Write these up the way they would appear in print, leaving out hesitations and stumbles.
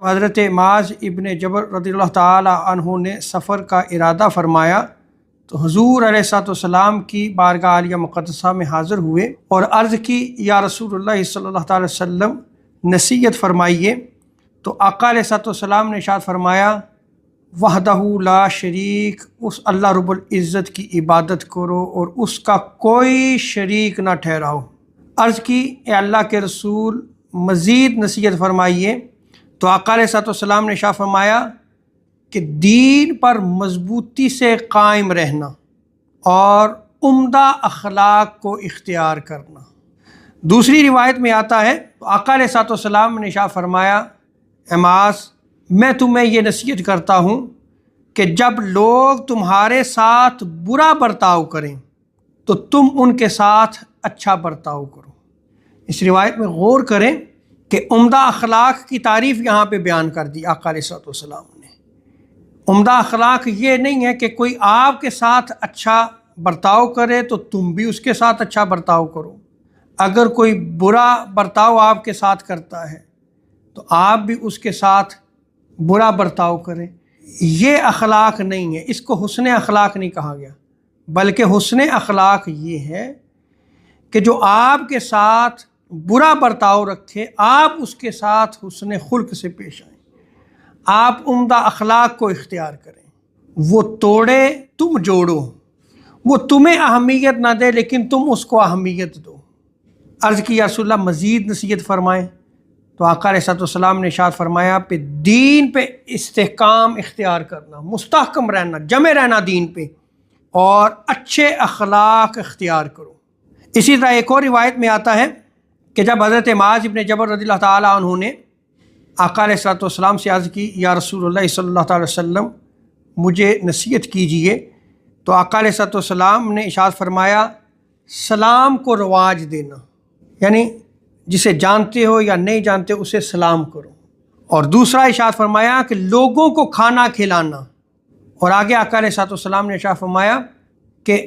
حضرت معاذ ابن جبل رضی اللہ تعالی عنہ نے سفر کا ارادہ فرمایا تو حضور علیہ الصلوۃ والسلام کی بارگاہ عالیہ مقدسہ میں حاضر ہوئے اور عرض کی یا رسول اللہ صلی اللہ تعالی وسلم نصیحت فرمائیے۔ تو آقا علیہ الصلوۃ والسلام نے ارشاد فرمایا وحدہ لا شریک، اس اللہ رب العزت کی عبادت کرو اور اس کا کوئی شریک نہ ٹھہراؤ۔ عرض کی اے اللہ کے رسول مزید نصیحت فرمائیے۔ تو آقا علیہ الصلوۃ والسلام نے ارشاد فرمایا کہ دین پر مضبوطی سے قائم رہنا اور عمدہ اخلاق کو اختیار کرنا۔ دوسری روایت میں آتا ہے تو آقا علیہ الصلوۃ والسلام نے ارشاد فرمایا اے معاذ، میں تمہیں یہ نصیحت کرتا ہوں کہ جب لوگ تمہارے ساتھ برا برتاؤ کریں تو تم ان کے ساتھ اچھا برتاؤ کرو۔ اس روایت میں غور کریں کہ عمدہ اخلاق کی تعریف یہاں پہ بیان کر دی آقا علیہ الصلوۃ والسلام نے۔ عمدہ اخلاق یہ نہیں ہے کہ کوئی آپ کے ساتھ اچھا برتاؤ کرے تو تم بھی اس کے ساتھ اچھا برتاؤ کرو، اگر کوئی برا برتاؤ آپ کے ساتھ کرتا ہے تو آپ بھی اس کے ساتھ برا برتاؤ کریں۔ یہ اخلاق نہیں ہے، اس کو حسن اخلاق نہیں کہا گیا، بلکہ حسن اخلاق یہ ہے کہ جو آپ کے ساتھ برا برتاؤ رکھے آپ اس کے ساتھ حسن خلق سے پیش آئیں، آپ عمدہ اخلاق کو اختیار کریں۔ وہ توڑے تم جوڑو، وہ تمہیں اہمیت نہ دے لیکن تم اس کو اہمیت دو۔ عرض کی یا رسول اللہ مزید نصیحت فرمائیں۔ تو آقا علیہ الصلوۃ والسلام نے ارشاد فرمایا پہ دین پہ استحکام اختیار کرنا، مستحکم رہنا، جمع رہنا دین پہ، اور اچھے اخلاق اختیار کرو۔ اسی طرح ایک اور روایت میں آتا ہے کہ جب حضرت معاذ ابن جبل رضی اللہ تعالی عنہ نے آقا علیہ الصلوۃ والسلام سے عرض کی یا رسول اللہ صلی اللہ تعالی وسلم مجھے نصیحت کیجیے، تو آقا علیہ الصلوۃ والسلام نے ارشاد فرمایا سلام کو رواج دینا، یعنی جسے جانتے ہو یا نہیں جانتے اسے سلام کرو۔ اور دوسرا ارشاد فرمایا کہ لوگوں کو کھانا کھلانا، اور آگے آقا علیہ الصلوۃ والسلام نے ارشاد فرمایا کہ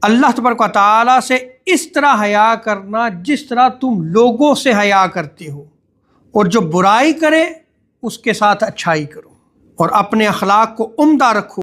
اللہ تبارک و تعالیٰ سے اس طرح حیا کرنا جس طرح تم لوگوں سے حیا کرتے ہو، اور جو برائی کرے اس کے ساتھ اچھائی کرو، اور اپنے اخلاق کو عمدہ رکھو۔